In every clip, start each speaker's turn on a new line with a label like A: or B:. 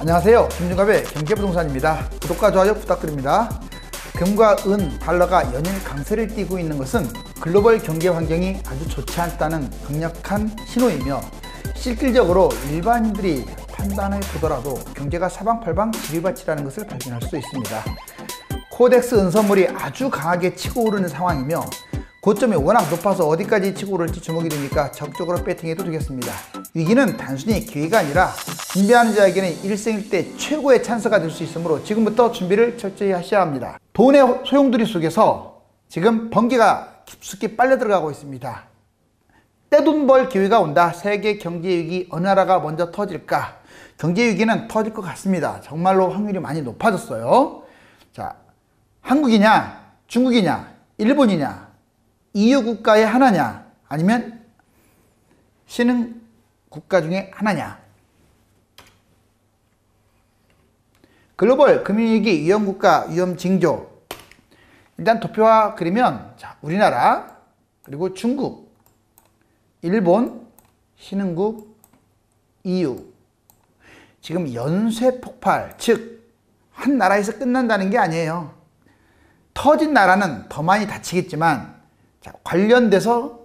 A: 안녕하세요. 김준갑의 경제부동산입니다. 구독과 좋아요 부탁드립니다. 금과 은, 달러가 연일 강세를 띠고 있는 것은 글로벌 경제 환경이 아주 좋지 않다는 강력한 신호이며, 실질적으로 일반인들이 판단해 보더라도 경제가 사방팔방 지리밭이라는 것을 발견할 수 있습니다. 코덱스 은선물이 아주 강하게 치고 오르는 상황이며, 고점이 워낙 높아서 어디까지 치고 오를지 주목이 되니까 적극적으로 배팅해도 되겠습니다. 위기는 단순히 기회가 아니라 준비하는 자에게는 일생일대 최고의 찬스가 될 수 있으므로 지금부터 준비를 철저히 하셔야 합니다. 돈의 소용돌이 속에서 지금 번개가 깊숙이 빨려 들어가고 있습니다. 떼돈 벌 기회가 온다. 세계 경제 위기 어느 나라가 먼저 터질까? 경제 위기는 터질 것 같습니다. 정말로 확률이 많이 높아졌어요. 자, 한국이냐, 중국이냐, 일본이냐, EU 국가의 하나냐, 아니면 신흥 국가 중에 하나냐. 글로벌 금융위기 위험국가 위험징조. 일단 도표화 그리면, 자, 우리나라, 그리고 중국, 일본, 신흥국, EU. 지금 연쇄 폭발, 즉 한 나라에서 끝난다는 게 아니에요. 터진 나라는 더 많이 다치겠지만, 자, 관련돼서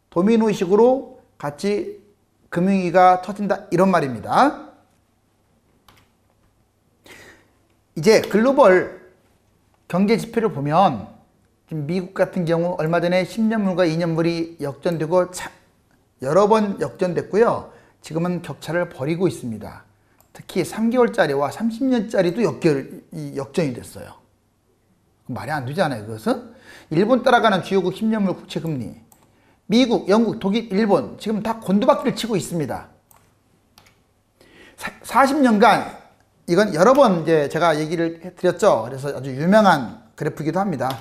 A: 도미노식으로 같이 금융위기가 터진다, 이런 말입니다. 이제 글로벌 경제 지표를 보면, 지금 미국 같은 경우 얼마 전에 10년물과 2년물이 역전되고 여러 번 역전됐고요. 지금은 격차를 벌이고 있습니다. 특히 3개월짜리와 30년짜리도 역전이 됐어요. 말이 안 되지 않아요, 그것은? 일본 따라가는 주요국 10년물 국채금리, 미국, 영국, 독일, 일본 지금 다 곤두박질을 치고 있습니다. 40년간, 이건 여러 번 이제 제가 얘기를 해드렸죠. 그래서 아주 유명한 그래프이기도 합니다.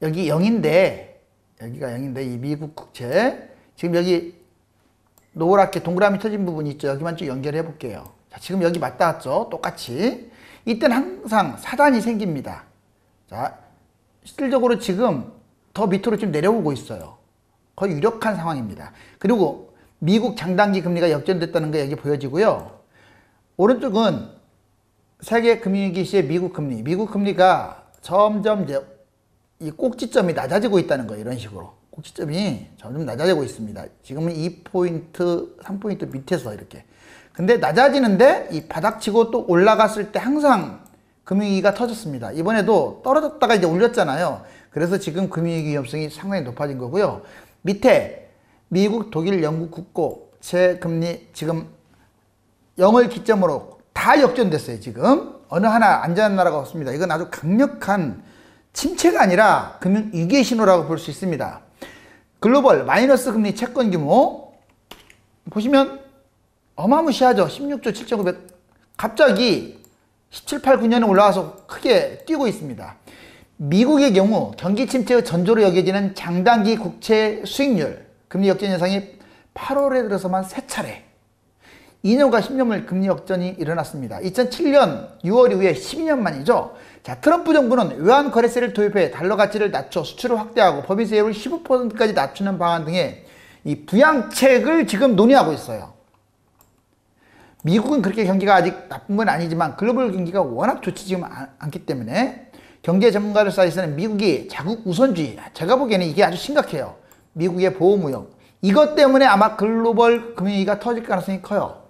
A: 여기 0인데, 여기가 0인데, 이 미국 국채, 지금 여기 노랗게 동그라미 쳐진 부분이 있죠. 여기만 좀 연결해 볼게요. 자, 지금 여기 맞다 갔죠? 똑같이. 이때는 항상 사단이 생깁니다. 자, 실질적으로 지금 더 밑으로 좀 내려오고 있어요. 거의 유력한 상황입니다. 그리고 미국 장단기 금리가 역전됐다는 게 여기 보여지고요. 오른쪽은 세계 금융위기 시의 미국 금리. 미국 금리가 점점 이제 이 꼭지점이 낮아지고 있다는 거예요. 이런 식으로. 꼭지점이 점점 낮아지고 있습니다. 지금은 2포인트, 3포인트 밑에서 이렇게. 근데 낮아지는데 이 바닥치고 또 올라갔을 때 항상 금융위기가 터졌습니다. 이번에도 떨어졌다가 이제 올렸잖아요. 그래서 지금 금융위기 위험성이 상당히 높아진 거고요. 밑에 미국, 독일, 영국 국고채 금리 지금 0을 기점으로 다 역전됐어요. 지금 어느 하나 안전한 나라가 없습니다. 이건 아주 강력한 침체가 아니라 금융위기의 신호라고 볼 수 있습니다. 글로벌 마이너스 금리 채권 규모 보시면 어마무시하죠. 16조 7,900. 갑자기 17, 8, 9년에 올라와서 크게 뛰고 있습니다. 미국의 경우 경기 침체의 전조로 여겨지는 장단기 국채 수익률 금리 역전 현상이 8월에 들어서만 3차례 2년과 10년물 금리 역전이 일어났습니다. 2007년 6월 이후에 12년 만이죠. 자, 트럼프 정부는 외환 거래세를 도입해 달러 가치를 낮춰 수출을 확대하고 법인세율을 15%까지 낮추는 방안 등의 이 부양책을 지금 논의하고 있어요. 미국은 그렇게 경기가 아직 나쁜 건 아니지만 글로벌 경기가 워낙 좋지 지금 않기 때문에 경제 전문가들 사이에서는 미국이 자국 우선주의, 제가 보기에는 이게 아주 심각해요. 미국의 보호무역, 이것 때문에 아마 글로벌 금융위기가 터질 가능성이 커요.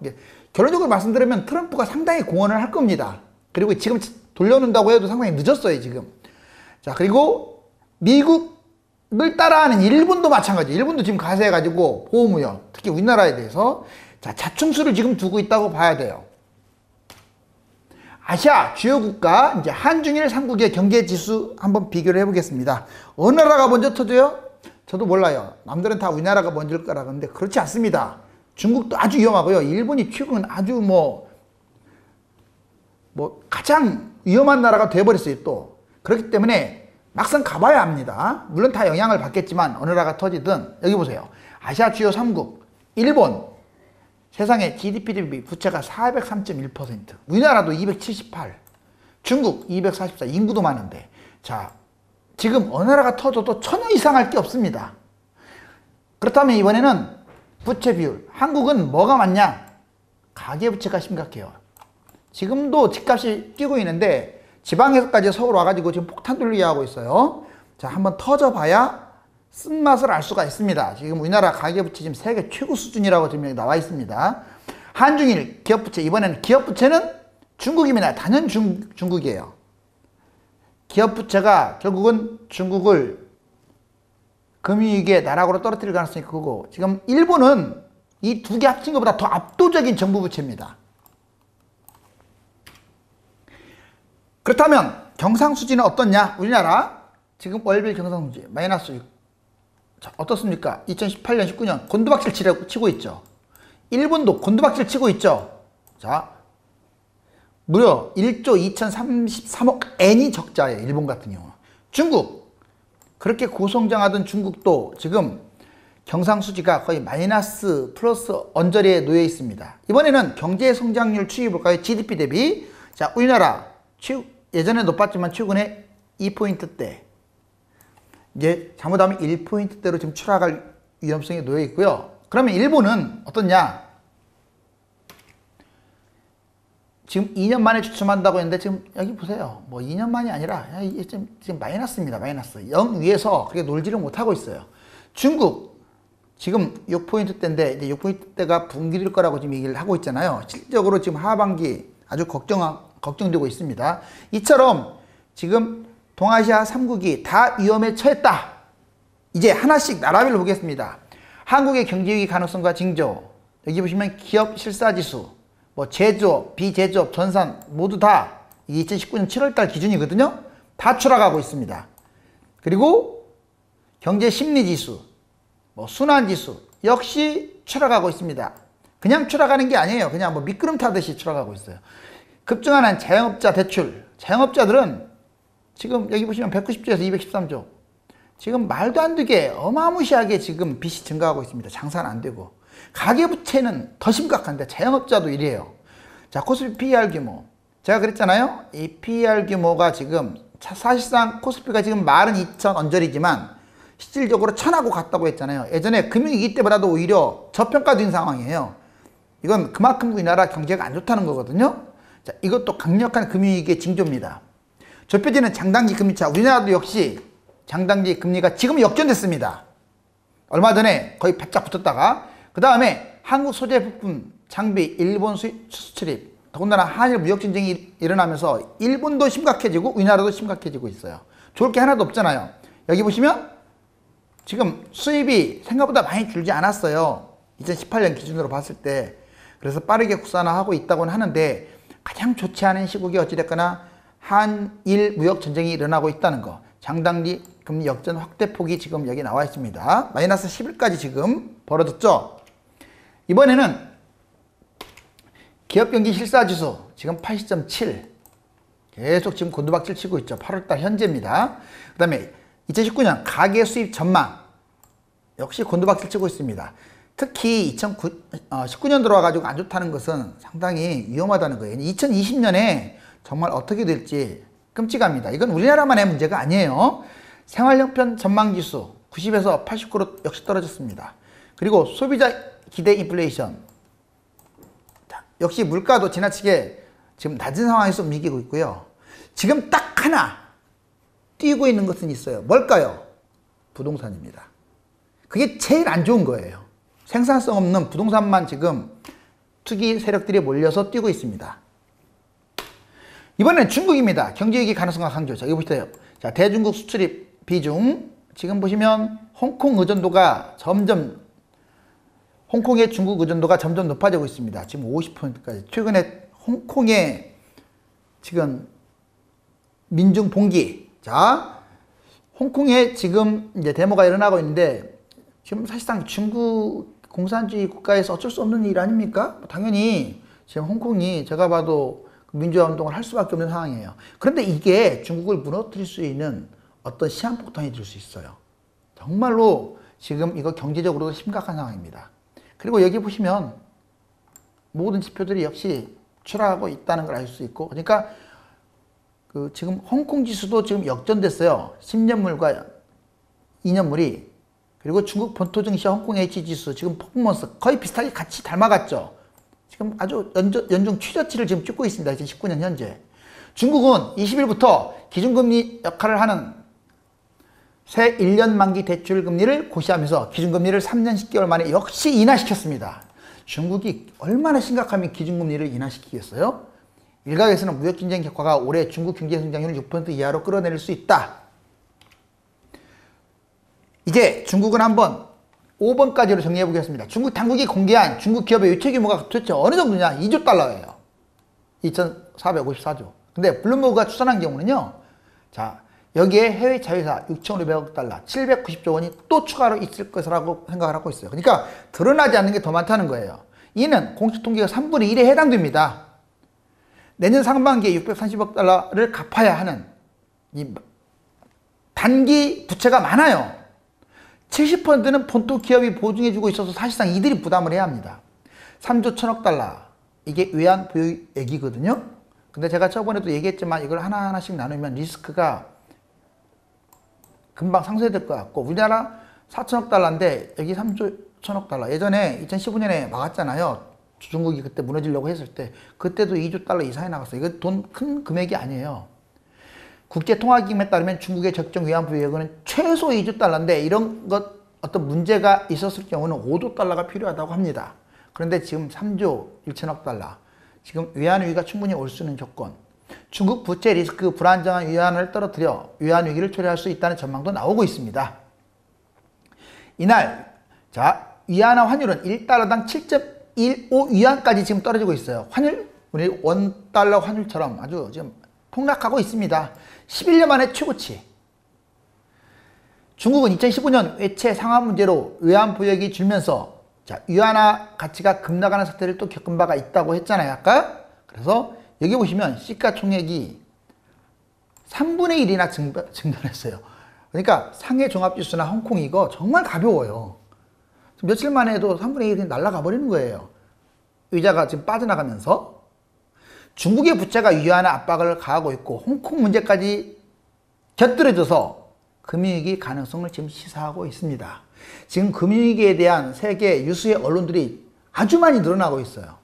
A: 결론적으로 말씀드리면 트럼프가 상당히 공헌을 할 겁니다. 그리고 지금 돌려놓는다고 해도 상당히 늦었어요, 지금. 자, 그리고 미국을 따라하는 일본도 마찬가지. 일본도 지금 가세해가지고 보호무역, 특히 우리나라에 대해서 자, 자충수를 지금 두고 있다고 봐야 돼요. 아시아 주요 국가, 이제 한중일 3국의 경제 지수 한번 비교를 해보겠습니다. 어느 나라가 먼저 터져요? 저도 몰라요. 남들은 다 우리나라가 먼저일 거라 그러는데 그렇지 않습니다. 중국도 아주 위험하고요. 일본이 최근 아주 가장 위험한 나라가 돼버렸어요, 또. 그렇기 때문에 막상 가봐야 합니다. 물론 다 영향을 받겠지만 어느 나라가 터지든, 여기 보세요. 아시아 주요 3국, 일본. 세상에 GDP 대비 부채가 403.1%, 우리나라도 278, 중국 244, 인구도 많은데. 자, 지금 어느 나라가 터져도 1000원 이상 할 게 없습니다. 그렇다면 이번에는 부채 비율, 한국은 뭐가 많냐? 가계부채가 심각해요. 지금도 집값이 뛰고 있는데 지방에서까지 서울 와가지고 지금 폭탄 돌리기 하고 있어요. 자, 한번 터져봐야 쓴맛을 알 수가 있습니다. 지금 우리나라 가계부채 지금 세계 최고 수준이라고 지금 여기 나와 있습니다. 한중일 기업부채, 이번에는 기업부채는 중국입니다. 단연 중국이에요. 기업부채가 결국은 중국을 금융위기의 나락으로 떨어뜨릴 가능성이 크고, 지금 일본은 이 두 개 합친 것보다 더 압도적인 정부 부채입니다. 그렇다면 경상수지는 어떻냐? 우리나라 지금 월별 경상수지 마이너스 6. 자, 어떻습니까? 2018년 19년 곤두박질 치고 있죠. 일본도 곤두박질 치고 있죠. 자, 무려 1조 2033억 엔이 적자예요. 일본 같은 경우. 중국, 그렇게 고성장하던 중국도 지금 경상수지가 거의 마이너스 플러스 언저리에 놓여 있습니다. 이번에는 경제 성장률 추이 볼까요? GDP 대비. 자, 우리나라 예전에 높았지만 최근에 2포인트대, 이제 잘못하면 1포인트대로 지금 추락할 위험성이 놓여 있고요. 그러면 일본은 어떻냐? 지금 2년 만에 주춤한다고 했는데 지금 여기 보세요. 뭐 2년 만이 아니라 이게 지금 마이너스입니다. 마이너스. 0 위에서 그게 놀지를 못하고 있어요. 중국 지금 6포인트대인데 이제 6포인트대가 붕괴될 거라고 지금 얘기를 하고 있잖아요. 실질적으로 지금 하반기 아주 걱정되고 있습니다. 이처럼 지금 동아시아 3국이 다 위험에 처했다. 이제 하나씩 나라별로 보겠습니다. 한국의 경제위기 가능성과 징조, 여기 보시면 기업 실사지수, 뭐 제조업, 비제조업, 전산 모두 다 2019년 7월달 기준이거든요. 다 추락하고 있습니다. 그리고 경제 심리지수, 뭐 순환지수 역시 추락하고 있습니다. 그냥 추락하는 게 아니에요. 그냥 뭐 미끄럼 타듯이 추락하고 있어요. 급증하는 자영업자 대출, 자영업자들은 지금 여기 보시면 190조에서 213조, 지금 말도 안 되게 어마무시하게 지금 빚이 증가하고 있습니다. 장사는 안 되고. 가계부채는 더 심각한데 자영업자도 이래요. 자, 코스피 PER 규모, 제가 그랬잖아요. 이 PER 규모가 지금 사실상 코스피가 지금 말은 2천 언저리지만 실질적으로 1000하고 같다고 했잖아요. 예전에 금융위기 때보다도 오히려 저평가된 상황이에요. 이건 그만큼 우리나라 경제가 안 좋다는 거거든요. 자, 이것도 강력한 금융위기의 징조입니다. 좁혀지는 장단기 금리차, 우리나라도 역시 장단기 금리가 지금 역전됐습니다. 얼마 전에 거의 바짝 붙었다가 그 다음에 한국 소재 부품, 장비, 일본 수출입, 더군다나 한일 무역 전쟁이 일어나면서 일본도 심각해지고 우리나라도 심각해지고 있어요. 좋을 게 하나도 없잖아요. 여기 보시면 지금 수입이 생각보다 많이 줄지 않았어요. 2018년 기준으로 봤을 때. 그래서 빠르게 국산화하고 있다고는 하는데 가장 좋지 않은 시국이 어찌됐거나 한일 무역 전쟁이 일어나고 있다는 거. 장단기 금리 역전 확대폭이 지금 여기 나와 있습니다. 마이너스 11까지 지금 벌어졌죠. 이번에는 기업경기 실사지수 지금 80.7 계속 지금 곤두박질 치고 있죠. 8월달 현재입니다. 그 다음에 2019년 가계 수입 전망 역시 곤두박질 치고 있습니다. 특히 2019년 들어와가지고 안 좋다는 것은 상당히 위험하다는 거예요. 2020년에 정말 어떻게 될지 끔찍합니다. 이건 우리나라만의 문제가 아니에요. 생활용품 전망지수 90에서 89로 역시 떨어졌습니다. 그리고 소비자 기대 인플레이션, 역시 물가도 지나치게 지금 낮은 상황에서 움직이고 있고요. 지금 딱 하나 뛰고 있는 것은 있어요. 뭘까요? 부동산입니다. 그게 제일 안 좋은 거예요. 생산성 없는 부동산만 지금 투기 세력들이 몰려서 뛰고 있습니다. 이번엔 중국입니다. 경제위기 가능성과 강조. 자, 여기 보세요. 자, 대중국 수출입 비중. 지금 보시면 홍콩 의존도가 홍콩의 중국 의존도가 점점 높아지고 있습니다. 지금 50%까지. 최근에 홍콩의 지금 민중 봉기. 자, 홍콩에 지금 이제 데모가 일어나고 있는데 지금 사실상 중국 공산주의 국가에서 어쩔 수 없는 일 아닙니까? 당연히 지금 홍콩이 제가 봐도 민주화 운동을 할 수밖에 없는 상황이에요. 그런데 이게 중국을 무너뜨릴 수 있는 어떤 시한폭탄이 될 수 있어요. 정말로 지금 이거 경제적으로도 심각한 상황입니다. 그리고 여기 보시면 모든 지표들이 역시 추락하고 있다는 걸 알 수 있고, 그러니까 지금 홍콩 지수도 지금 역전됐어요. 10년물과 2년물이. 그리고 중국 본토 증시 홍콩 H 지수 지금 퍼포먼스 거의 비슷하게 같이 닮아갔죠. 지금 아주 연중 최저치를 지금 찍고 있습니다. 2019년 현재. 중국은 20일부터 기준금리 역할을 하는 새 1년 만기 대출금리를 고시하면서 기준금리를 3년 10개월 만에 역시 인하시켰습니다. 중국이 얼마나 심각하면 기준금리를 인하시키겠어요? 일각에서는 무역경쟁 격화가 올해 중국 경제 성장률을 6% 이하로 끌어내릴 수 있다. 이제 중국은 한번 5번까지로 정리해 보겠습니다. 중국 당국이 공개한 중국 기업의 유치 규모가 도대체 어느 정도냐? 2조 달러예요. 2,454조. 근데 블룸버그가 추산한 경우는요. 자, 여기에 해외 자회사 6,500억 달러, 790조 원이 또 추가로 있을 것이라고 생각을 하고 있어요. 그러니까 드러나지 않는 게 더 많다는 거예요. 이는 공식 통계가 3분의 1에 해당됩니다. 내년 상반기에 630억 달러를 갚아야 하는 이 단기 부채가 많아요. 70%는 본토 기업이 보증해주고 있어서 사실상 이들이 부담을 해야 합니다. 3조 1천억 달러. 이게 외환 보유액이거든요. 근데 제가 저번에도 얘기했지만 이걸 하나하나씩 나누면 리스크가 금방 상쇄될 것 같고, 우리나라 4천억 달러인데 여기 3조 1천억 달러. 예전에 2015년에 막았잖아요. 중국이 그때 무너지려고 했을 때. 그때도 2조 달러 이상이 나갔어요. 이거 돈 큰 금액이 아니에요. 국제통화기금에 따르면 중국의 적정 외환 보유액은 최소 2조 달러인데 이런 것 어떤 문제가 있었을 경우는 5조 달러가 필요하다고 합니다. 그런데 지금 3조 1천억 달러. 지금 외환 위기가 충분히 올 수 있는 조건. 중국 부채 리스크 불안정한 위안을 떨어뜨려 외환 위기를 초래할 수 있다는 전망도 나오고 있습니다. 이날 자 위안화 환율은 1달러당 7.15 위안까지 지금 떨어지고 있어요. 환율 우리 원달러 환율처럼 아주 지금 폭락하고 있습니다. 11년 만에 최고치. 중국은 2015년 외채 상환 문제로 외환 보유액이 줄면서 자, 위안화 가치가 급락하는 사태를 또 겪은 바가 있다고 했잖아요, 아까. 그래서 여기 보시면 시가총액이 3분의 1이나 증발했어요. 그러니까 상해 종합지수나 홍콩 이거 정말 가벼워요. 며칠 만에 해도 3분의 1이 날아가 버리는 거예요. 의자가 지금 빠져나가면서. 중국의 부채가 위안화 압박을 가하고 있고 홍콩 문제까지 곁들여져서 금융위기 가능성을 지금 시사하고 있습니다. 지금 금융위기에 대한 세계 유수의 언론들이 아주 많이 늘어나고 있어요.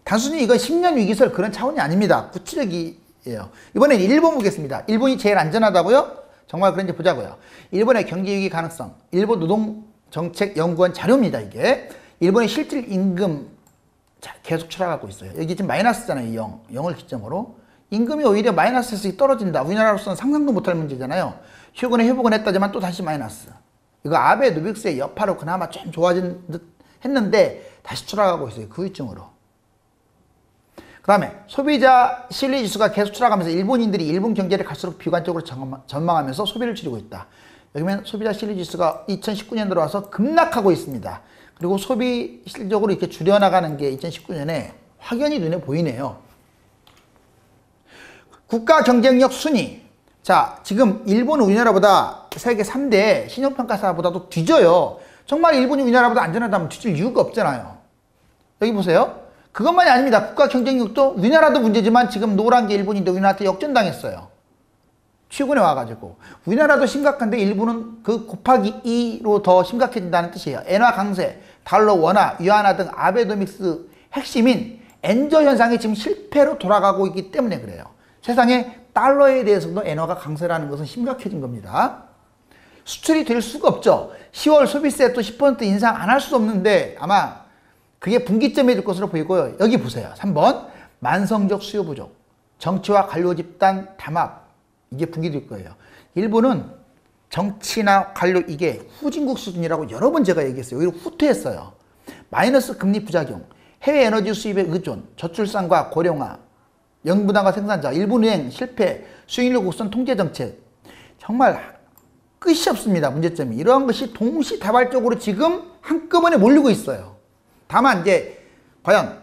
A: 단순히 이건 10년 위기설 그런 차원이 아닙니다. 구체적이에요. 이번엔 일본 보겠습니다. 일본이 제일 안전하다고요? 정말 그런지 보자고요. 일본의 경제위기 가능성, 일본 노동정책연구원 자료입니다. 이게 일본의 실질 임금 계속 추락하고 있어요. 여기 지금 마이너스잖아요. 0을 기점으로. 임금이 오히려 마이너스에서 떨어진다. 우리나라로서는 상상도 못할 문제잖아요. 최근에 회복은 했다지만 또 다시 마이너스. 이거 아베 노믹스의 여파로 그나마 좀 좋아진 듯 했는데 다시 추락하고 있어요. 그 위점으로. 그 다음에 소비자 신뢰지수가 계속 추락하면서 일본인들이 일본 경제를 갈수록 비관적으로 전망하면서 소비를 줄이고 있다. 여기면 소비자 신뢰지수가 2019년 들어와서 급락하고 있습니다. 그리고 소비 실적으로 이렇게 줄여나가는 게 2019년에 확연히 눈에 보이네요. 국가 경쟁력 순위. 자, 지금 일본은 우리나라보다 세계 3대 신용평가사보다도 뒤져요. 정말 일본이 우리나라보다 안전하다면 뒤질 이유가 없잖아요. 여기 보세요. 그것만이 아닙니다. 국가 경쟁력도 우리나라도 문제지만 지금 노란 게 일본인데 우리나라한테 역전당했어요. 최근에 와가지고. 우리나라도 심각한데 일본은 그 곱하기 2로 더 심각해진다는 뜻이에요. 엔화 강세, 달러 원화, 위안화 등 아베노믹스 핵심인 엔저 현상이 지금 실패로 돌아가고 있기 때문에 그래요. 세상에 달러에 대해서도 엔화가 강세라는 것은 심각해진 겁니다. 수출이 될 수가 없죠. 10월 소비세 또 10% 인상 안 할 수도 없는데 아마 그게 분기점이 될 것으로 보이고요. 여기 보세요. 3번 만성적 수요 부족, 정치와 관료 집단 담합. 이게 분기될 거예요. 일본은 정치나 관료 이게 후진국 수준이라고 여러 번 제가 얘기했어요. 오히려 후퇴했어요. 마이너스 금리 부작용, 해외 에너지 수입의 의존, 저출산과 고령화, 영부담과 생산자, 일본은행 실패, 수익률 곡선 통제 정책. 정말 끝이 없습니다. 문제점이. 이러한 것이 동시다발적으로 지금 한꺼번에 몰리고 있어요. 다만 이제 과연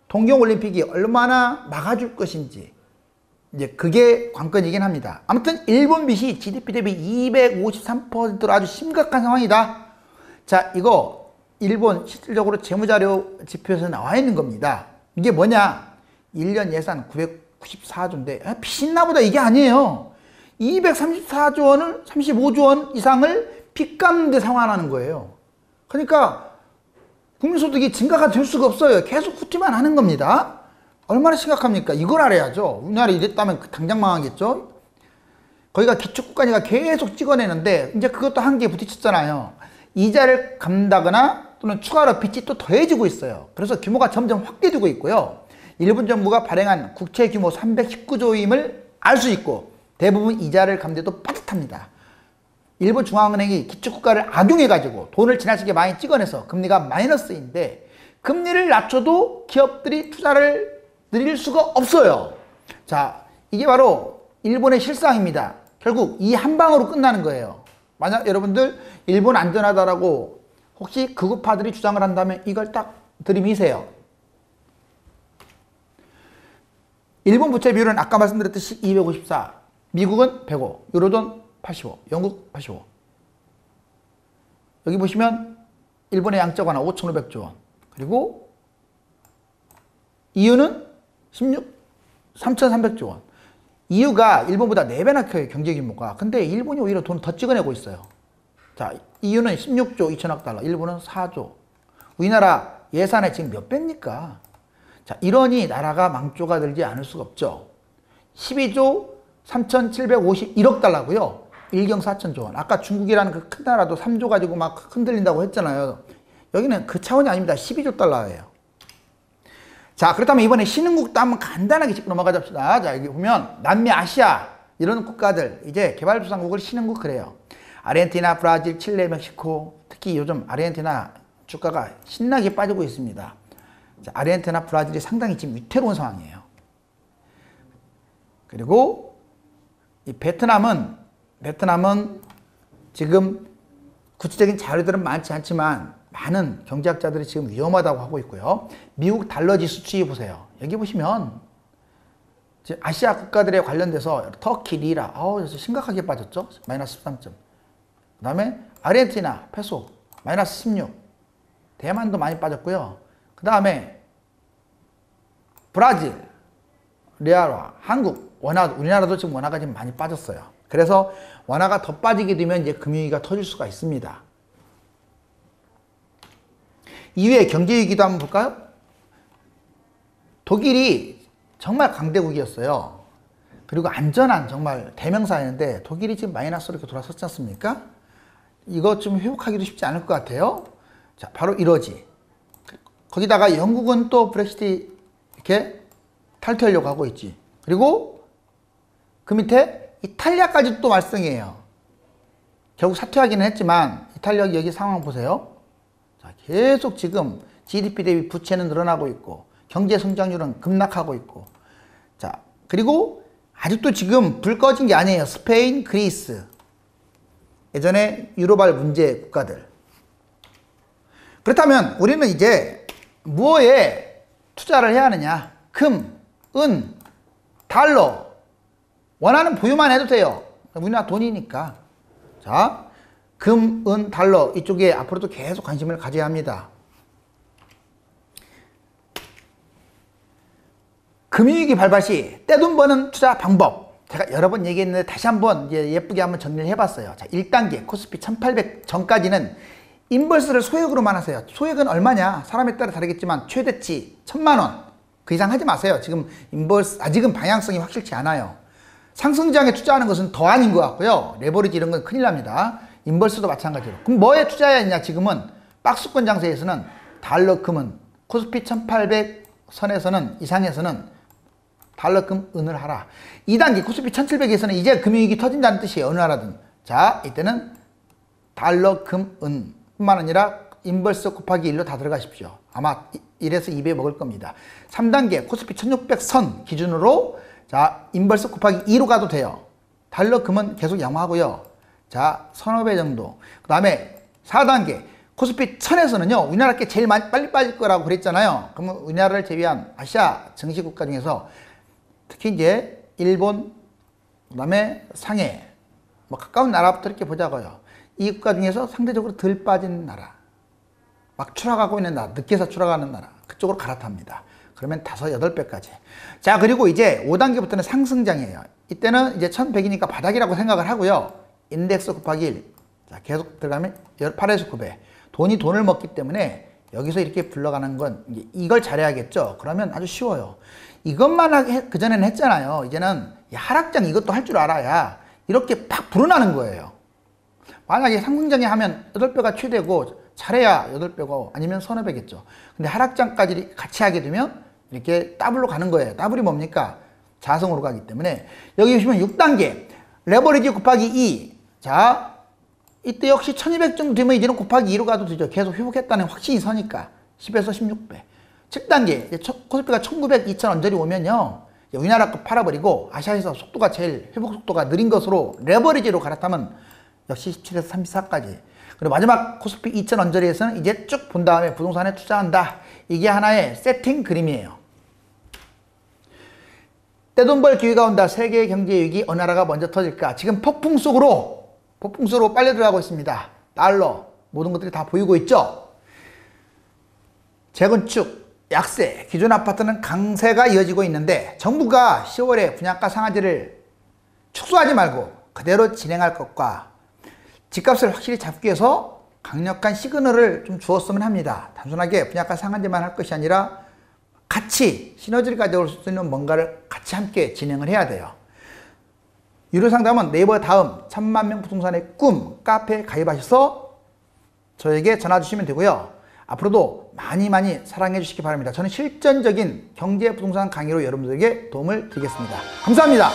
A: 동경올림픽이 얼마나 막아줄 것인지 이제 그게 관건이긴 합니다. 아무튼 일본 빚이 GDP 대비 253%로 아주 심각한 상황이다. 자, 이거 일본 실질적으로 재무자료 지표에서 나와 있는 겁니다. 이게 뭐냐? 1년 예산 994조인데 빚 있나 보다 이게 아니에요. 234조 원을 35조 원 이상을 빚 갚는 데 상환하는 거예요. 그러니까 국민소득이 증가가 될 수가 없어요. 계속 후퇴만 하는 겁니다. 얼마나 심각합니까? 이걸 알아야죠. 우리나라 이랬다면 당장 망하겠죠. 거기가 기축국가니까 계속 찍어내는데 이제 그것도 한계에 부딪혔잖아요. 이자를 갚는다거나 또는 추가로 빚이 또 더해지고 있어요. 그래서 규모가 점점 확대되고 있고요. 일본 정부가 발행한 국채 규모 319조임을 알 수 있고 대부분 이자를 갚는데도 빠듯합니다. 일본 중앙은행이 기축국가를 악용해가지고 돈을 지나치게 많이 찍어내서 금리가 마이너스인데 금리를 낮춰도 기업들이 투자를 늘릴 수가 없어요. 자, 이게 바로 일본의 실상입니다. 결국 이 한 방으로 끝나는 거예요. 만약 여러분들 일본 안전하다라고 혹시 극우파들이 주장을 한다면 이걸 딱 들이미세요. 일본 부채 비율은 아까 말씀드렸듯이 254, 미국은 105, 유로존 85, 영국 85. 여기 보시면 일본의 양적 완화 5,500조 원. 그리고 EU는 3,300조 원. EU가 일본보다 4배나 커요, 경제 규모가. 근데 일본이 오히려 돈 더 찍어내고 있어요. 자, EU는 16조 2천억 달러, 일본은 4조. 우리나라 예산에 지금 몇 배입니까? 자, 이러니 나라가 망조가 들지 않을 수가 없죠. 12조 3,751억 달러고요. 일경 4천조 원. 아까 중국이라는 그 큰 나라도 3조 가지고 막 흔들린다고 했잖아요. 여기는 그 차원이 아닙니다. 12조 달러예요. 자, 그렇다면 이번에 신흥국도 한번 간단하게 짚고 넘어가 봅시다. 자, 여기 보면 남미, 아시아 이런 국가들 이제 개발도상국을 신흥국 그래요. 아르헨티나, 브라질, 칠레, 멕시코. 특히 요즘 아르헨티나 주가가 신나게 빠지고 있습니다. 자, 아르헨티나, 브라질이 상당히 지금 위태로운 상황이에요. 그리고 이 베트남은 지금 구체적인 자료들은 많지 않지만 많은 경제학자들이 지금 위험하다고 하고 있고요. 미국 달러 지수 추이 보세요. 여기 보시면 아시아 국가들에 관련돼서 터키, 리라, 심각하게 빠졌죠. 마이너스 13점. 그 다음에 아르헨티나, 페소, 마이너스 16. 대만도 많이 빠졌고요. 그 다음에 브라질, 레알화, 한국, 원화, 우리나라도 지금 원화가 지금 많이 빠졌어요. 그래서 원화가 더 빠지게 되면 이제 금융위기가 터질 수가 있습니다. 이후에 경제위기도 한번 볼까요? 독일이 정말 강대국이었어요. 그리고 안전한 정말 대명사였는데 독일이 지금 마이너스로 이렇게 돌아섰지 않습니까? 이거 좀 회복하기도 쉽지 않을 것 같아요. 자, 바로 이러지. 거기다가 영국은 또 브렉시트 이렇게 탈퇴하려고 하고 있지. 그리고 그 밑에 이탈리아까지 또 말썽이에요. 결국 사퇴하기는 했지만 이탈리아 여기 상황 보세요. 자, 계속 지금 GDP 대비 부채는 늘어나고 있고 경제 성장률은 급락하고 있고, 자, 그리고 아직도 지금 불 꺼진 게 아니에요. 스페인, 그리스. 예전에 유로발 문제 국가들. 그렇다면 우리는 이제 무엇에 투자를 해야 하느냐? 금, 은, 달러. 원하는 보유만 해도 돼요. 우리나라 돈이니까. 자, 금, 은, 달러 이쪽에 앞으로도 계속 관심을 가져야 합니다. 금융위기 발발 시 떼돈 버는 투자 방법. 제가 여러 번 얘기했는데 다시 한번 이제 예쁘게 한번 정리를 해봤어요. 자, 1단계 코스피 1800 전까지는 인버스를 소액으로만 하세요. 소액은 얼마냐? 사람에 따라 다르겠지만 최대치 1,000만 원. 그 이상 하지 마세요. 지금 인버스 아직은 방향성이 확실치 않아요. 상승장에 투자하는 것은 더 아닌 것 같고요. 레버리지 이런 건 큰일 납니다. 인버스도 마찬가지로. 그럼 뭐에 투자해야 했냐? 지금은 박스권 장세에서는 달러 금은 코스피 1800 선에서는 이상에서는 달러 금 은을 하라. 2단계 코스피 1700에서는 이제 금융위기 터진다는 뜻이에요. 어느 나라든. 자, 이때는 달러 금 은 뿐만 아니라 인버스 곱하기 1로 다 들어가십시오. 아마 1에서 2배 먹을 겁니다. 3단계 코스피 1600선 기준으로 자, 인버스 곱하기 2로 가도 돼요. 달러 금은 계속 양호하고요. 자, 1,500 정도. 그 다음에 4단계 코스피 1000에서는요, 우리나라께 제일 빨리 빠질 거라고 그랬잖아요. 그러면 우리나라를 제외한 아시아 증시국가 중에서 특히 이제 일본, 그 다음에 상해, 뭐 가까운 나라부터 이렇게 보자고요. 이 국가 중에서 상대적으로 덜 빠진 나라, 막 추락하고 있는 나라, 늦게서 추락하는 나라, 그쪽으로 갈아탑니다. 그러면 5, 8배까지. 자, 그리고 이제 5단계부터는 상승장이에요. 이때는 이제 1100이니까 바닥이라고 생각을 하고요. 인덱스 곱하기 1. 자, 계속 들어가면 8에서 9배. 돈이 돈을 먹기 때문에 여기서 이렇게 불러가는 건 이걸 잘해야겠죠. 그러면 아주 쉬워요. 이것만 그전에는 했잖아요. 이제는 하락장 이것도 할 줄 알아야 이렇게 팍 불어나는 거예요. 만약에 상승장에 하면 8배가 최대고 잘해야 8배고 아니면 서너 배겠죠. 근데 하락장까지 같이 하게 되면 이렇게 더블로 가는 거예요. 더블이 뭡니까? 자성으로 가기 때문에 여기 보시면 6단계 레버리지 곱하기 2. 자, 이때 역시 1200 정도 되면 이제는 곱하기 2로 가도 되죠. 계속 회복했다는 확신이 서니까 10에서 16배. 7단계 코스피가 1900, 2000 언저리 오면요, 우리나라 거 팔아버리고 아시아에서 속도가 제일 회복 속도가 느린 것으로 레버리지로 갈아타면 역시 17에서 34까지. 그리고 마지막 코스피 2000 언저리에서는 이제 쭉 본 다음에 부동산에 투자한다. 이게 하나의 세팅 그림이에요. 떼돈 벌 기회가 온다. 세계 경제 위기 어느 나라가 먼저 터질까? 지금 폭풍 속으로 빨려 들어가고 있습니다. 달러 모든 것들이 다 보이고 있죠. 재건축 약세, 기존 아파트는 강세가 이어지고 있는데 정부가 10월에 분양가 상한제를 축소하지 말고 그대로 진행할 것과 집값을 확실히 잡기 위해서 강력한 시그널을 좀 주었으면 합니다. 단순하게 분양가 상한제만 할 것이 아니라 같이 시너지를 가져올 수 있는 뭔가를 같이 함께 진행을 해야 돼요. 유료 상담은 네이버 다음 1000만명 부동산의 꿈 카페에 가입하셔서 저에게 전화 주시면 되고요. 앞으로도 많이 사랑해 주시기 바랍니다. 저는 실전적인 경제 부동산 강의로 여러분들에게 도움을 드리겠습니다. 감사합니다.